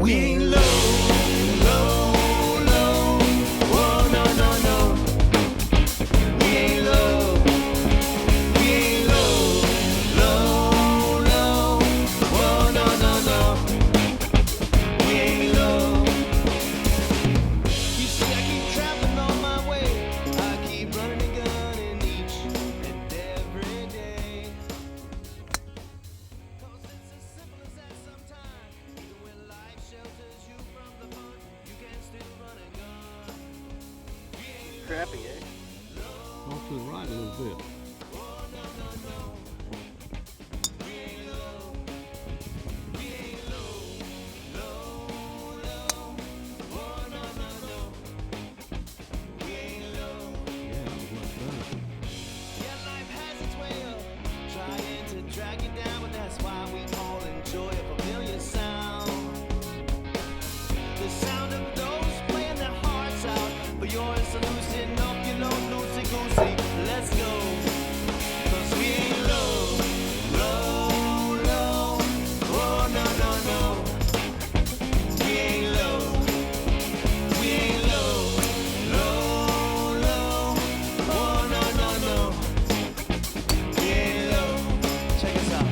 We ain't low, low, low. Oh, no, no, no. We ain't low. We ain't low, low, low. Oh, no, no, no. We ain't low. You see, I keep traveling on my way. I keep running and gunning each and every day. 'Cause it's as simple as that sometimes. Even when life shelters you from the fun, you can still run and gun. Crappy, eh? Off to the right a little bit. Yeah, that was much better. Yeah, life has its way of trying to drag you down, but that's why we all enjoy a familiar sound. The sound of those playing their hearts out, but yours to loosen up your load, loosey-goosey. Let's go, 'cause we ain't low, low, low. Oh, no, no, no. We ain't low. We ain't low, low, low. Oh, no, no, no. We ain't low. Check us out.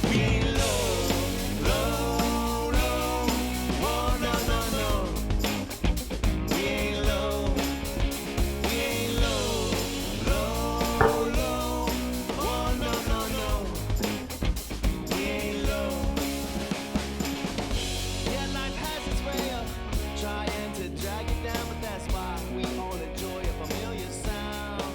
We ain't low, low, low. Oh, no, no, no. We ain't low. We ain't low, low, low. Oh, no, no, no. We ain't low. Yeah, life has its way of trying to drag you down, but that's why we all enjoy a familiar sound.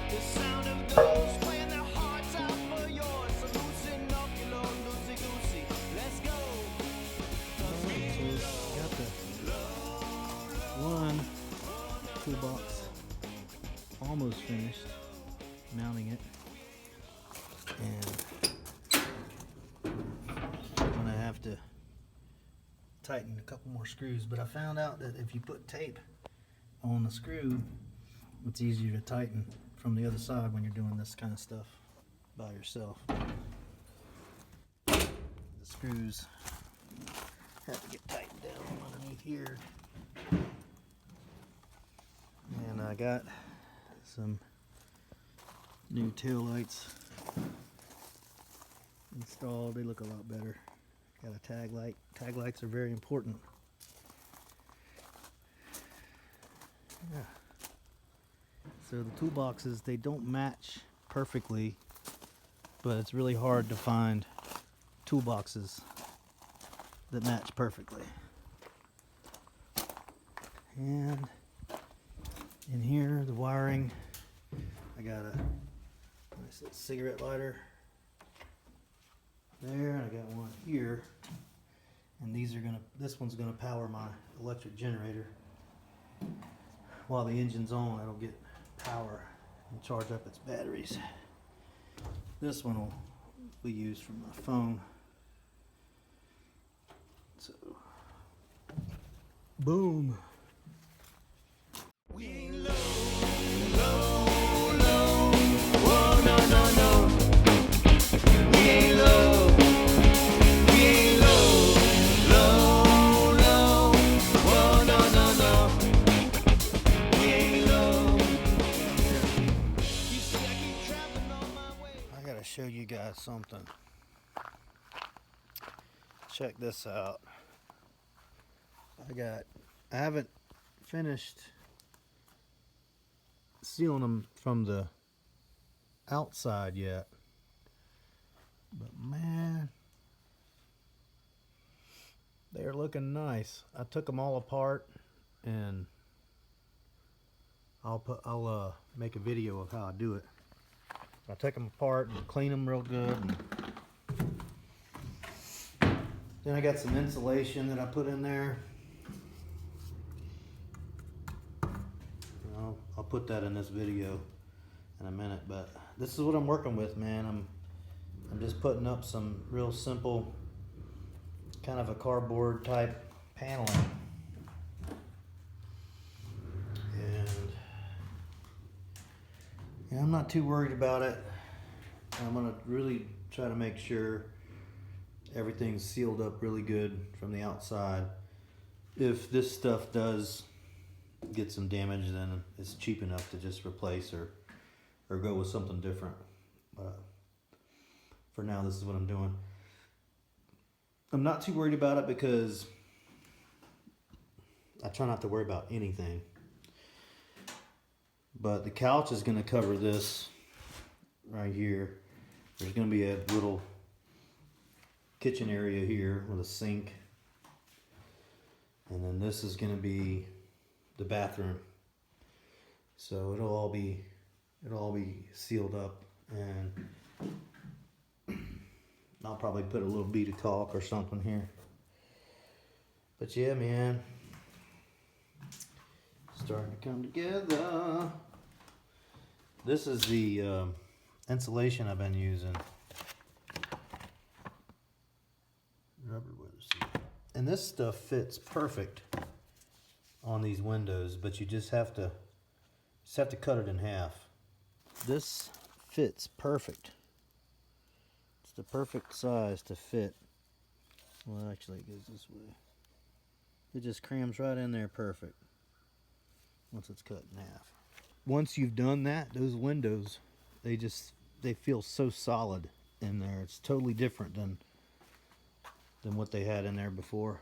The sound of those playing their hearts out for yours. So loosen up your load, loosey-goosey. Let's go. 'Cause we ain't low. Got the one toolbox almost finished mounting it, and I'm gonna have to tighten a couple more screws, but I found out that if you put tape on the screw, it's easier to tighten from the other side when you're doing this kind of stuff by yourself. The screws have to get tightened down from underneath here. And I got some new tail lights installed. They look a lot better. Got a tag light. Tag lights are very important. Yeah. So the toolboxes, they don't match perfectly, but it's really hard to find toolboxes that match perfectly. And in here, the wiring, I got a nice little cigarette lighter there, and I got one here, and this one's gonna power my electric generator. While the engine's on, it'll get power and charge up its batteries. This one will be used for my phone. So, boom. We ain't low, low, low. Oh, no, no, no. We ain't low. We ain't low, low, low. Oh, no, no, no. We ain't low. You see, I keep traveling on my way. I gotta show you guys something. Check this out. I haven't finished sealing them from the outside yet, but man, they're looking nice. I took them all apart, and I'll make a video of how I do it. I take them apart and clean them real good, and then I got some insulation that I put in there. I'll put that in this video in a minute, but this is what I'm working with, man. I'm just putting up some real simple, kind of a cardboard type paneling. And yeah, I'm not too worried about it. I'm gonna really try to make sure everything's sealed up really good from the outside. If this stuff does get some damage, then it's cheap enough to just replace or go with something different. But for now, this is what I'm doing. I'm not too worried about it because I try not to worry about anything. But the couch is going to cover this right here. There's going to be a little kitchen area here with a sink. And then this is going to be the bathroom. So it'll all be sealed up, and I'll probably put a little bead of caulk or something here. But yeah, man, starting to come together. This is the insulation I've been using. Rubber weather seal. And this stuff fits perfect on these windows, but you just have to cut it in half. This fits perfect. It's the perfect size to fit. Well, actually, it goes this way. It just crams right in there perfect once it's cut in half. Once you've done that, those windows, they feel so solid in there. It's totally different than what they had in there before.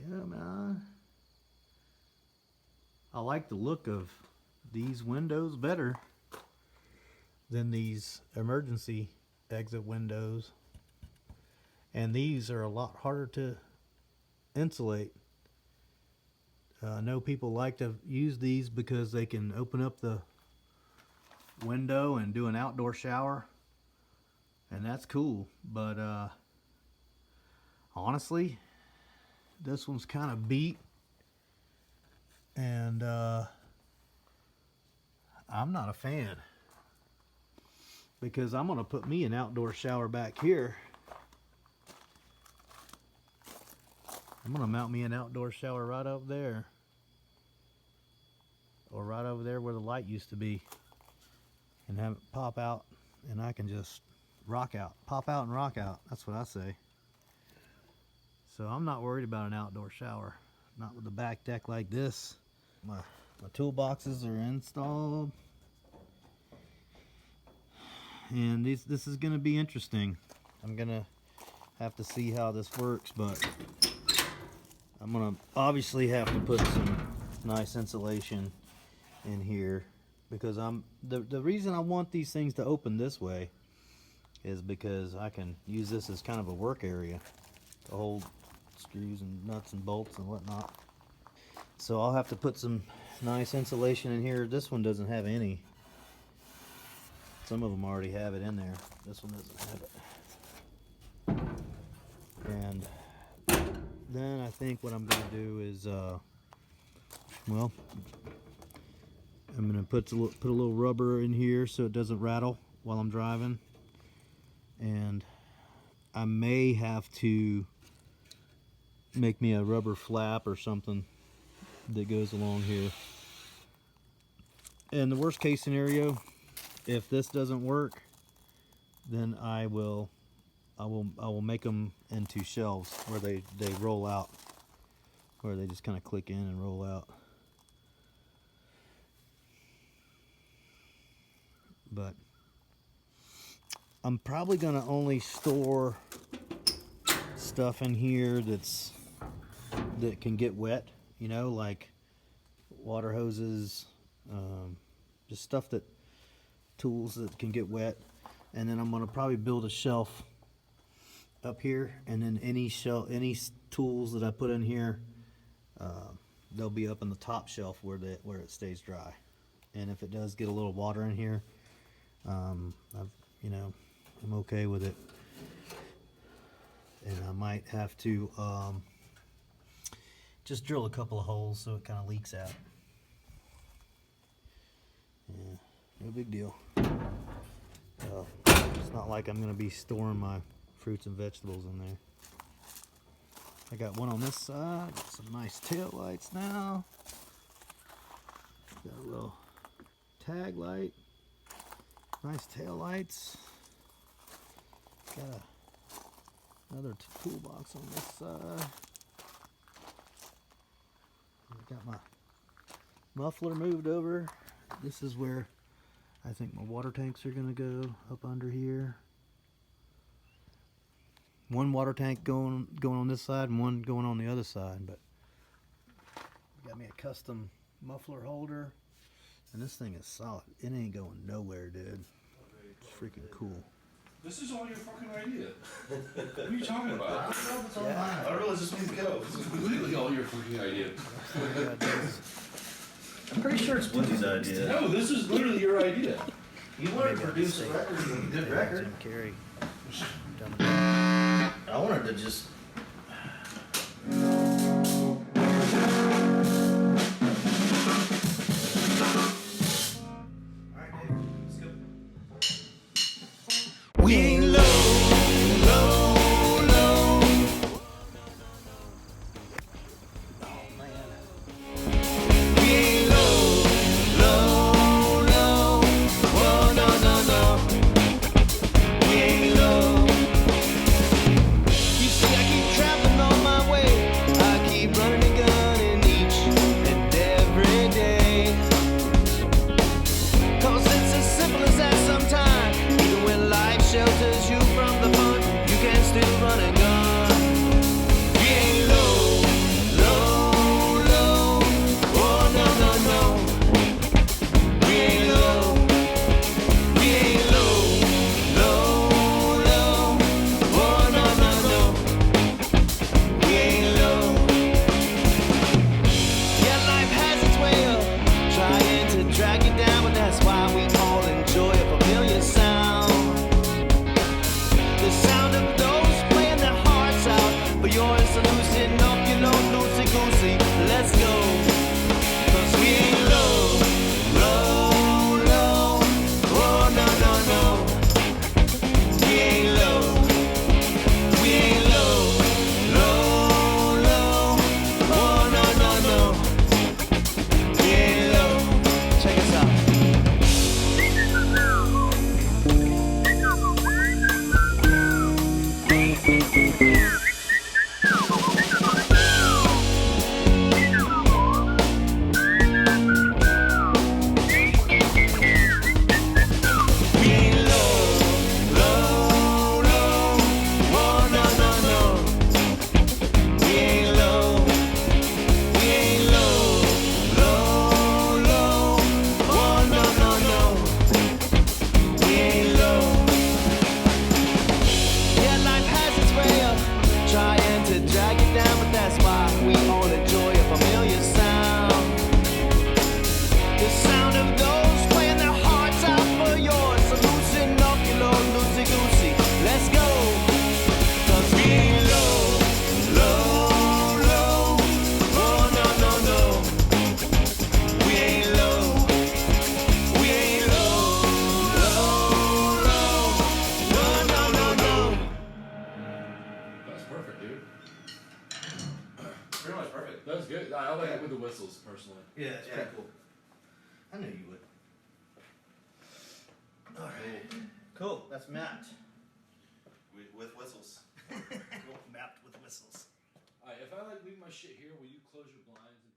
Yeah, man. I like the look of these windows better than these emergency exit windows. And these are a lot harder to insulate. I know people like to use these because they can open up the window and do an outdoor shower. And that's cool. But honestly, this one's kind of beat. And I'm not a fan. Because I'm going to put me an outdoor shower back here. I'm going to mount me an outdoor shower right up there. Or right over there where the light used to be. And have it pop out. And I can just rock out. Pop out and rock out. That's what I say. So I'm not worried about an outdoor shower. Not with a back deck like this. My toolboxes are installed. And this is going to be interesting. I'm going to have to see how this works, but I'm going to obviously have to put some nice insulation in here, because the reason I want these things to open this way is because I can use this as kind of a work area to hold screws and nuts and bolts and whatnot. So I'll have to put some nice insulation in here. This one doesn't have any. Some of them already have it in there. This one doesn't have it. And then I think what I'm going to do is, well, I'm going to put a little rubber in here so it doesn't rattle while I'm driving. And I may have to make me a rubber flap or something that goes along here. In the worst case scenario, if this doesn't work, then I will make them into shelves where they roll out, where they just kind of click in and roll out. But I'm probably gonna only store stuff in here that can get wet, you know, like water hoses, just stuff tools that can get wet. And then I'm gonna probably build a shelf up here, and then any tools that I put in here, they'll be up in the top shelf where it stays dry. And if it does get a little water in here, I'm okay with it. And I might have to just drill a couple of holes so it kind of leaks out. Yeah, no big deal. It's not like I'm gonna be storing my fruits and vegetables in there. I got one on this side, some nice tail lights now. Got a little tag light, nice tail lights. Got another toolbox on this side. I got my muffler moved over. This is where I think my water tanks are gonna go, up under here. One water tank going on this side and one going on the other side, but got me a custom muffler holder, and this thing is solid. It ain't going nowhere, dude. It's freaking cool. This is all your fucking idea. What are you talking about? Yeah. I realize this means go. This is completely all your fucking idea. I'm pretty sure it's Woody's idea. No, this is literally your idea. You wanted to produce a record, a good record. Jim Carrey. I wanted to just. We ain't low, low, low. Oh man. We ain't low, low, low. Whoa, no, no, no. We ain't low. You see, I keep traveling on my way. I keep running and gunning each and every day. 'Cause it's as simple as that sometimes. Even when life shelters you from the fun, you can still run and gun. We ain't low, low, low. Oh, no, no, no. We ain't low. We ain't low, low, low. Oh, no, no, no. We ain't low. Yeah, life has its way of trying to drag you down, but that's why we all enjoy a familiar sound. The sound of those playing their hearts out for yours to loosen up, you know, loosey-goosey. Let's go. 'Cause we ain't low, low, low. Oh, no, no, no. We ain't low. We ain't low, low, low. Oh, no, no, no. We ain't low. Check us out. We ain't low, low, low. Oh, no, no, no. We ain't low. We ain't low, low, low. Oh, no, no, no. We ain't low. Yeah, life has its way of trying to drag you down, but that's why we all enjoy a familiar sound. The sound of those playing their hearts out for yours. So loosen up, you know, loosey-goosey. Let's go. 'Cause we ain't low, low, low. Oh, no, no, no. We ain't low. We ain't low, low, low. No, no, no, no. That's perfect, dude. Pretty much perfect. That's good. I like it with the whistles, personally. Yeah, it's pretty cool. I knew you would. Alright. Cool. That's mapped. With whistles. Cool. Mapped with whistles. Alright, if I like leave my shit here, will you close your blinds and